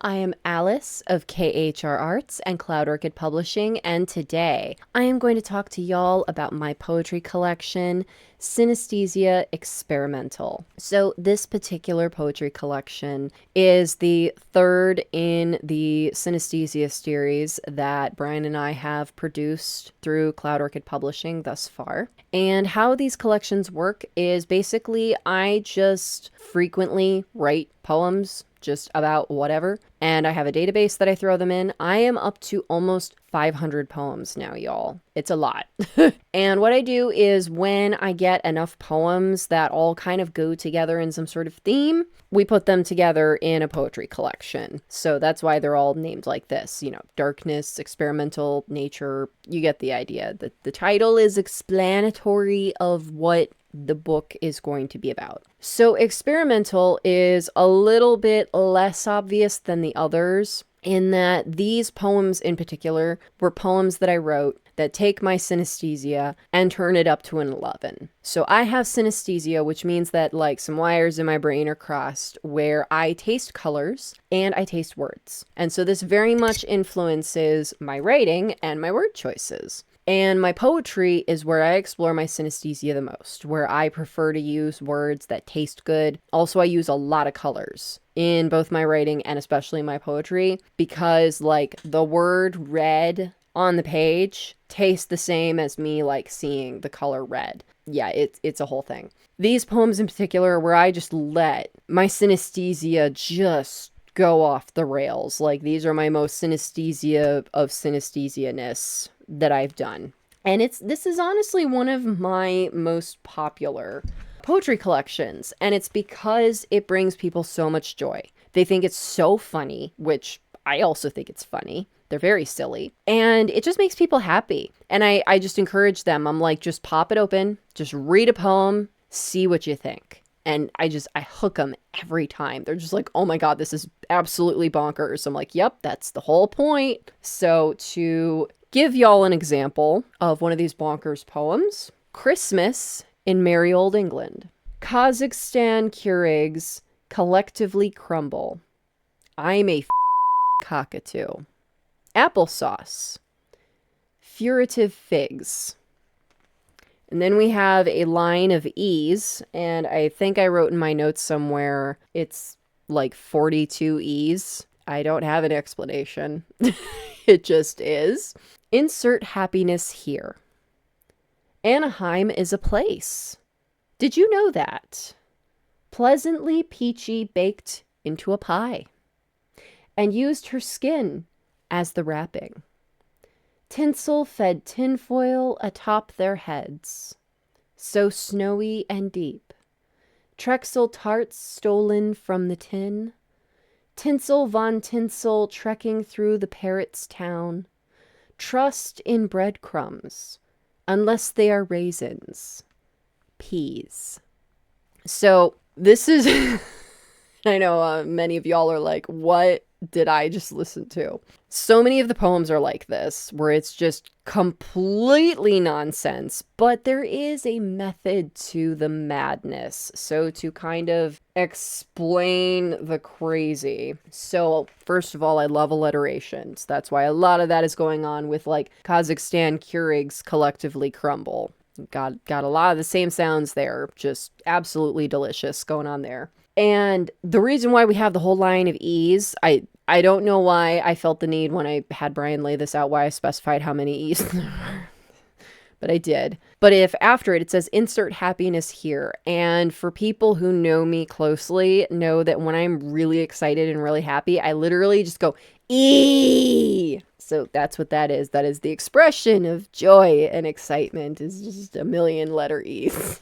I am Alice of KHR Arts and Cloud Orchid Publishing, and today I am going to talk to y'all about my poetry collection, Synesthesia Experimental. So this particular poetry collection is the third in the Synesthesia series that Brian and I have produced through Cloud Orchid Publishing thus far. And how these collections work is basically I just frequently write poems just about whatever, and I have a database that I throw them in. I am up to almost 500 poems now, y'all. It's a lot. And what I do is when I get enough poems that all kind of go together in some sort of theme, we put them together in a poetry collection. So that's why they're all named like this, you know, darkness, experimental, nature. You get the idea. The title is explanatory of what the book is going to be about. So experimental is a little bit less obvious than the others in that these poems in particular were poems that I wrote that take my synesthesia and turn it up to an 11. So I have synesthesia, which means that like some wires in my brain are crossed where I taste colors and I taste words. And so this very much influences my writing and my word choices. And my poetry is where I explore my synesthesia the most, where I prefer to use words that taste good. Also, I use a lot of colors in both my writing and especially my poetry because like the word red on the page tastes the same as me like seeing the color red. Yeah, it's a whole thing. These poems in particular where I just let my synesthesia just go off the rails. Like these are my most synesthesia of synesthesia-ness that I've done. And this is honestly one of my most popular poetry collections, and it's because it brings people so much joy. They think it's so funny, which I also think it's funny. They're very silly, and it just makes people happy. And I just encourage them. I'm like, just pop it open, just read a poem, see what you think. And I hook them every time. They're just like, oh my God, this is absolutely bonkers. I'm like, yep, that's the whole point. So to give y'all an example of one of these bonkers poems, Christmas in Merry Old England. Kazakhstan Keurigs collectively crumble. I'm a cockatoo. Applesauce. Furtive figs. And then we have a line of E's, and I think I wrote in my notes somewhere, it's like 42 E's. I don't have an explanation. It just is. Insert happiness here. Anaheim is a place. Did you know that? Pleasantly peachy baked into a pie. And used her skin as the wrapping. Tinsel fed tinfoil atop their heads, so snowy and deep. Trexel tarts stolen from the tin. Tinsel von Tinsel trekking through the parrot's town. Trust in breadcrumbs, unless they are raisins. Peas. So this is, I know many of y'all are like, what did I just listen to? So many of the poems are like this, where it's just completely nonsense, but there is a method to the madness. So to kind of explain the crazy. So first of all, I love alliterations. That's why a lot of that is going on with like Kazakhstan Keurigs collectively crumble. Got a lot of the same sounds there. Just absolutely delicious going on there. And the reason why we have the whole line of E's, I don't know why I felt the need when I had Brian lay this out, why I specified how many E's there were. But I did. But if after it says insert happiness here. And for people who know me closely, know that when I'm really excited and really happy, I literally just go, E. So that's what that is. That is the expression of joy and excitement is just a million letter E's.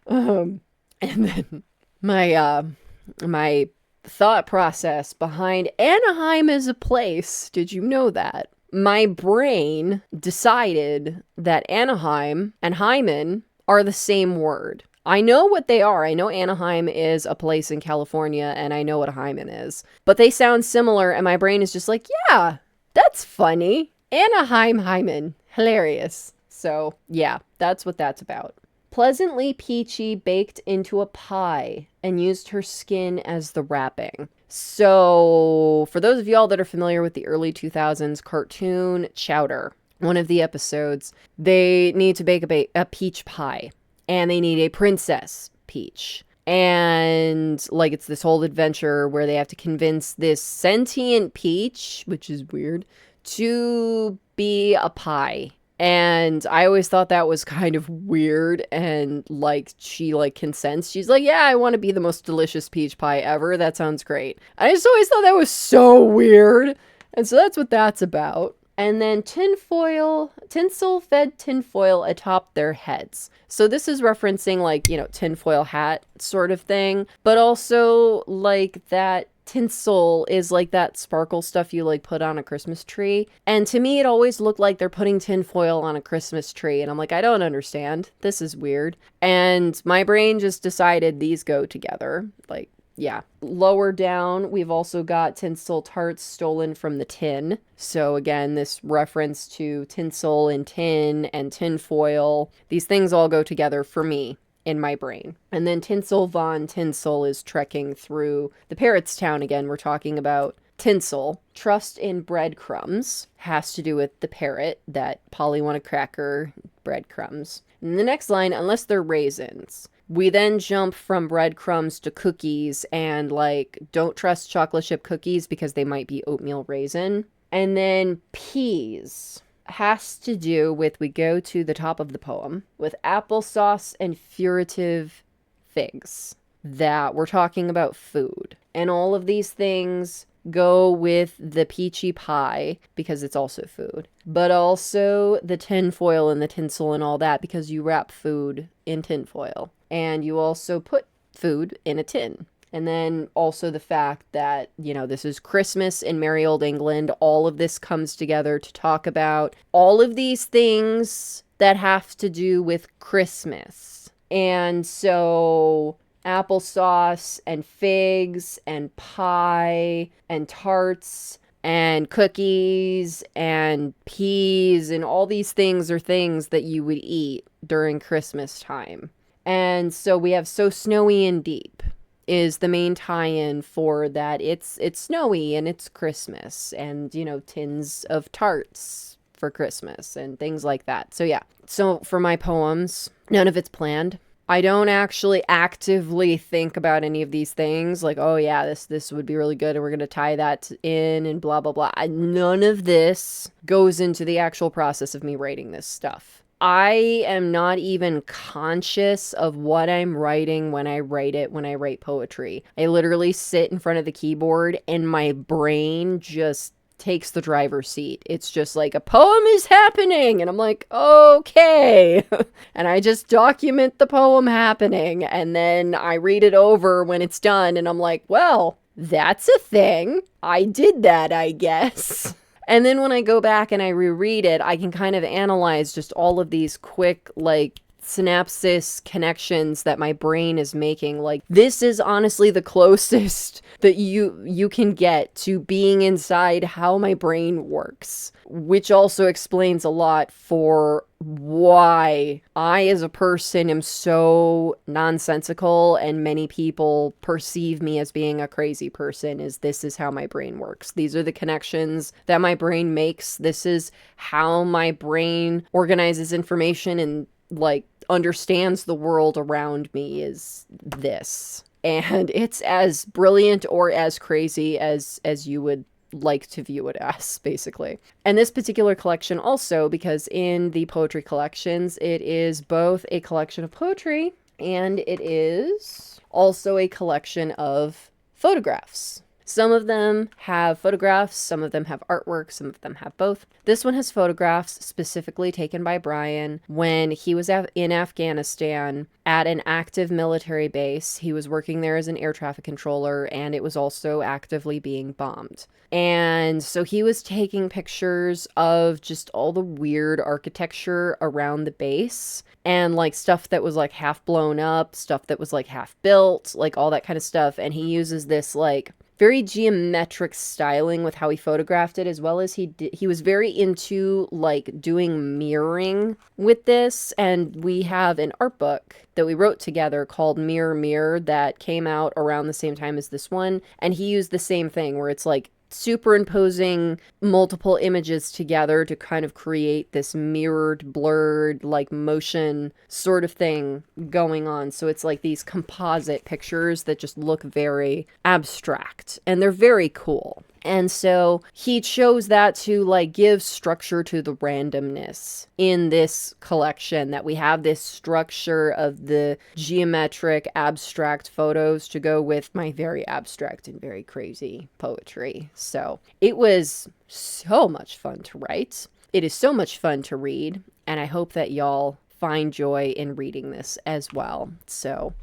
And then my thought process behind Anaheim as a place. Did you know that? My brain decided that Anaheim and Hymen are the same word. I know what they are. I know Anaheim is a place in California, and I know what a Hymen is. But they sound similar, and my brain is just like, yeah, that's funny. Anaheim, Hymen. Hilarious. So, yeah, that's what that's about. Pleasantly peachy baked into a pie and used her skin as the wrapping. So, for those of y'all that are familiar with the early 2000s cartoon Chowder, one of the episodes, they need to bake a peach pie, and they need a princess peach. And like it's this whole adventure where they have to convince this sentient peach, which is weird, to be a pie. And I always thought that was kind of weird, and like she like consents. She's like, "Yeah, I want to be the most delicious peach pie ever. That sounds great." I just always thought that was so weird. And so that's what that's about. And then tinfoil, tinsel fed tinfoil atop their heads. So this is referencing like, you know, tinfoil hat sort of thing, but also like that tinsel is like that sparkle stuff you like put on a Christmas tree. And to me, it always looked like they're putting tinfoil on a Christmas tree. And I'm like, I don't understand. This is weird. And my brain just decided these go together. Like, yeah. Lower down, we've also got tinsel tarts stolen from the tin. So again, this reference to tinsel and tin and tinfoil. These things all go together for me in my brain. And then Tinsel Von Tinsel is trekking through the Parrot's Town again. We're talking about tinsel. Trust in breadcrumbs has to do with the parrot, that Polly want a cracker, breadcrumbs. And the next line, unless they're raisins. We then jump from breadcrumbs to cookies and like, don't trust chocolate chip cookies because they might be oatmeal raisin. And then peas has to do with, we go to the top of the poem, with applesauce and furtive figs, that we're talking about food. And all of these things go with the peachy pie because it's also food, but also the tinfoil and the tinsel and all that because you wrap food in tinfoil. And you also put food in a tin. And then also the fact that, you know, this is Christmas in merry old England. All of this comes together to talk about all of these things that have to do with Christmas. And so applesauce and figs and pie and tarts and cookies and peas and all these things are things that you would eat during Christmas time. And so we have So Snowy and Deep is the main tie-in for that. It's snowy and it's Christmas, and, you know, tins of tarts for Christmas and things like that. So yeah. So for my poems, none of it's planned. I don't actually actively think about any of these things like, oh yeah, this would be really good and we're going to tie that in and blah, blah, blah. None of this goes into the actual process of me writing this stuff. I am not even conscious of what I'm writing when I write it, when I write poetry. I literally sit in front of the keyboard and my brain just takes the driver's seat. It's just like, a poem is happening, and I'm like, okay. And I just document the poem happening, and then I read it over when it's done, and I'm like, well, that's a thing. I did that, I guess. And then when I go back and I reread it, I can kind of analyze just all of these quick, like, synapses connections that my brain is making. Like, this is honestly the closest that you can get to being inside how my brain works, which also explains a lot for why I as a person am so nonsensical and many people perceive me as being a crazy person. Is this is how my brain works. These are the connections that my brain makes. This is how my brain organizes information and like understands the world around me, is this. And it's as brilliant or as crazy as you would like to view it as, basically. And this particular collection also, because in the poetry collections, it is both a collection of poetry and it is also a collection of photographs. Some of them have photographs, some of them have artwork, some of them have both. This one has photographs specifically taken by Brian when he was in Afghanistan at an active military base. He was working there as an air traffic controller, and it was also actively being bombed. And so he was taking pictures of just all the weird architecture around the base, and like stuff that was like half blown up, stuff that was like half built, like all that kind of stuff. And he uses this like very geometric styling with how he photographed it, as well as he was very into like doing mirroring with this. And we have an art book that we wrote together called Mirror Mirror that came out around the same time as this one, and he used the same thing where it's like superimposing multiple images together to kind of create this mirrored, blurred, like motion sort of thing going on. So it's like these composite pictures that just look very abstract, and they're very cool. And so he chose that to like give structure to the randomness in this collection, that we have this structure of the geometric abstract photos to go with my very abstract and very crazy poetry. So it was so much fun to write. It is so much fun to read, and I hope that y'all find joy in reading this as well. So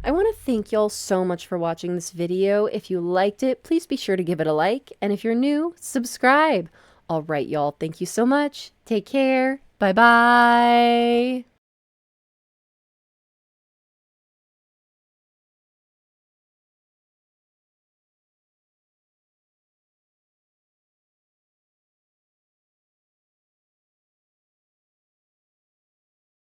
I want to thank y'all so much for watching this video. If you liked it, please be sure to give it a like. And if you're new, subscribe. All right, y'all. Thank you so much. Take care. Bye-bye.